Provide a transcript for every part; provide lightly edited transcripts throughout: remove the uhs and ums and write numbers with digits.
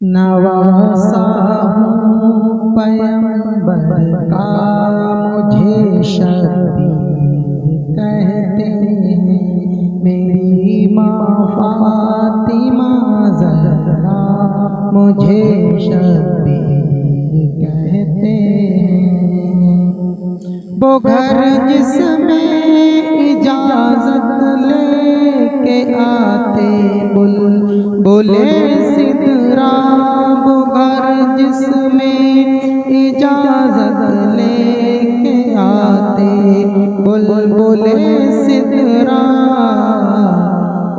नवासा हूँ पैगंबर का, मुझे शबीर कहते हैं। मेरी माँ फातिमा ज़हरा मुझे शबीर कहते हैं। वो घर जिसमें इजाज़त लेके आते बुलबुले सिदरा, वो घर जिसमें इजाज़त लेके आते बुलबुले सिदरा,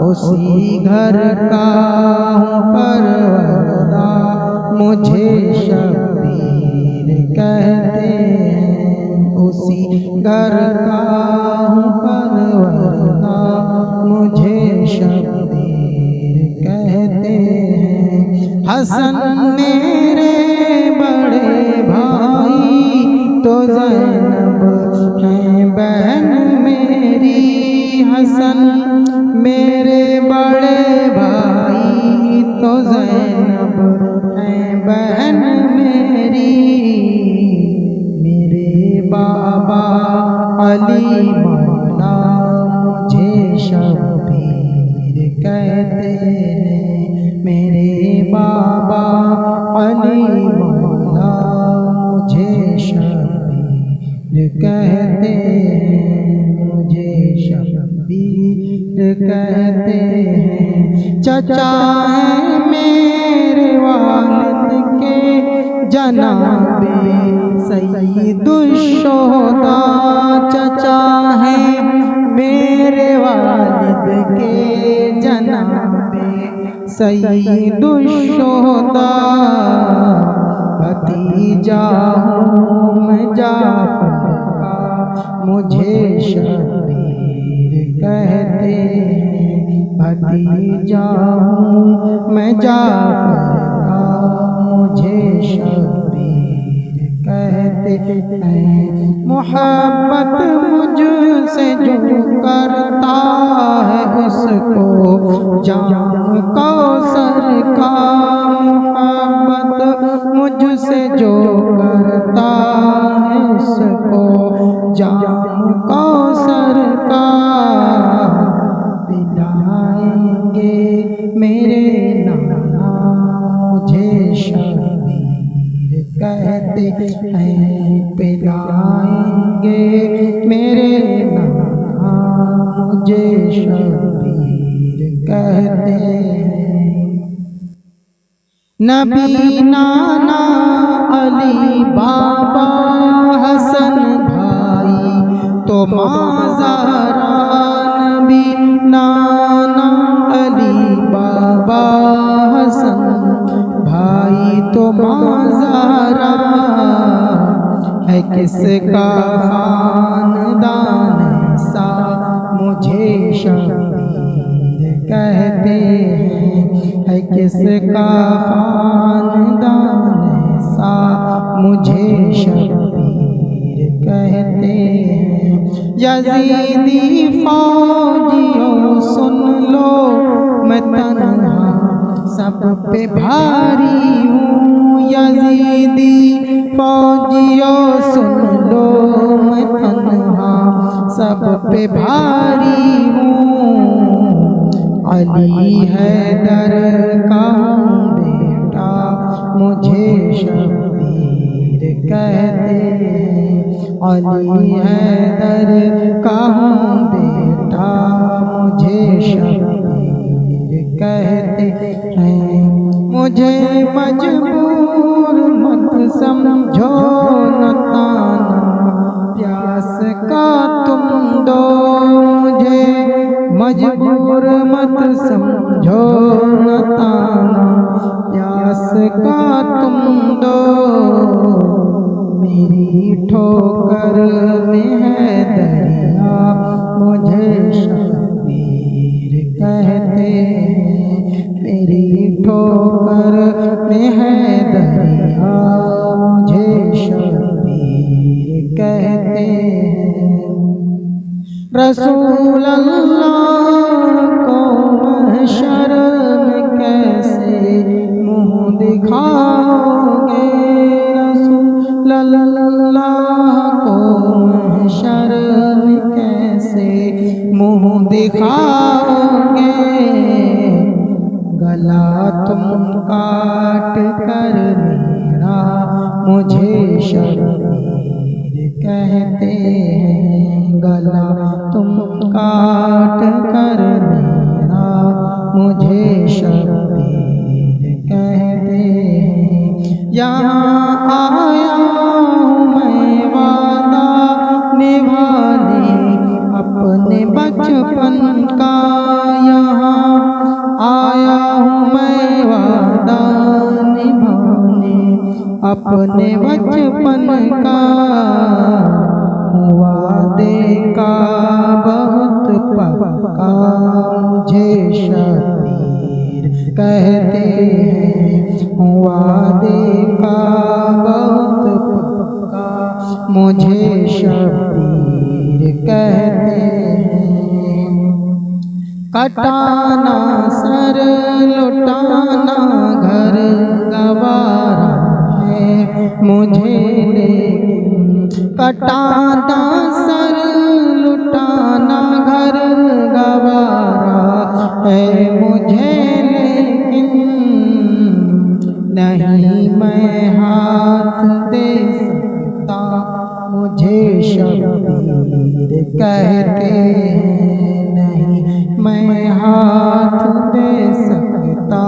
उसी घर का हूँ परवरदा मुझे शबीर कहते हैं। उसी घर का हूँ परवरदा मुझे शबीर कहते हैं। हसन मेरे बड़े भाई तो ज़ैनब है बहन मेरी। हसन मेरे बड़े भाई तो ज़ैनब है बहन मेरी। मेरे बाबा अली मौला मुझे शबीर कहते हैं। मेरे बाबा अली मौला मुझे शबीर कहते हैं। मुझे शबीर कहते हैं। चचा है मेरे वालिद के जनाबे सय्यिदुश्शुहदा। चचा है मेरे वालिद के जनाबे सय्यिदुश्शुहदा। भतीजा हूँ मैं जाफ़र का, मुझे शबीर कहते हैं। भतीजा हूँ मैं जाफ़र का, मुझे शबीर कहते हैं। मोहब्बत मुझसे जो करता है उसको जाम कौसर का। मोहब्बत मुझसे जो करता है उसको जाम कौसर का पिलाएंगे मेरे नाना मुझे शबीर कहते हैं। पिलाएंगे मेरे नाना मुझे शबीर कहते हैं। नबी नाना अली बाबा हसन भाई तो माँ ज़हरा। नबी नाना अली बाबा हसन भाई तो माँ ज़हरा। है किसका खानदान ऐसा मुझे शबीर कहते हैं। है किसका खानदान ऐसा मुझे शबीर कहते हैं। यज़ीदी फौजियों सुन लो मैं तन्हा सब पे भारी हूँ। यज़ीदी फौजियों सुन लो मैं तन्हा सब पे भारी हूँ। अली हैदर का हूँ बेटा मुझे शबीर कहते हैं। अली हैदर का हूँ बेटा मुझे शबीर कहते हैं। मुझे मजबूर मत समझो न ताना प्यास का तुम दो। मुझे मजबूर मत समझो न ताना प्यास का तुम दो। मेरी ठोकर में है दरिया मुझे शबीर कहते हैं। मेरी ठोकर में है दरिया मुझे शबीर कहते हैं। रसूल अल्लाह को महशर में कैसे मुँह दिखाओगे रसूल अल्लाह को महशर में कैसे मुँह दिखाओगे। गला तुम काट कर मेरा मुझे शबीर कहते हैं। गला तुम काट कर मेरा मुझे शबीर कहते हैं। यहाँ आया हूँ मैं वादा निभाने अपने बचपन का। यहाँ आया हूँ मैं वादा निभाने अपने बचपन का। वादे का बहुत पक्का मुझे शबीर कहते हैं। वादे का बहुत पक्का मुझे शबीर कहते हैं। कटाना सर लुटाना घर गवारा है मुझे, लेकिन कटाना सर लुटाना घर गवारा है मुझे, लेकिन नहीं मैं हाथ दे सकता मुझे शबीर कहते हैं। नहीं मैं हाथ दे सकता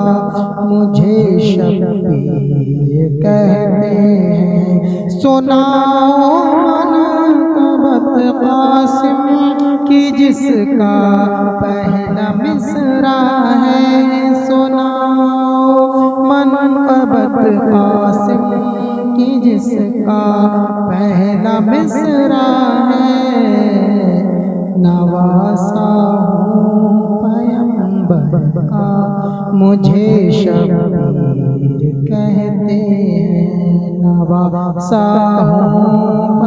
मुझे शबीर कहते हैं। सुनाओ मनक़बत क़ासिम की जिसका पहला मिसरा है। सुनाओ मनक़बत क़ासिम की जिसका पहला मिसरा है। नवासा हूँ पैगंबर का मुझे शबीर कहते हैं। नवासा हूँ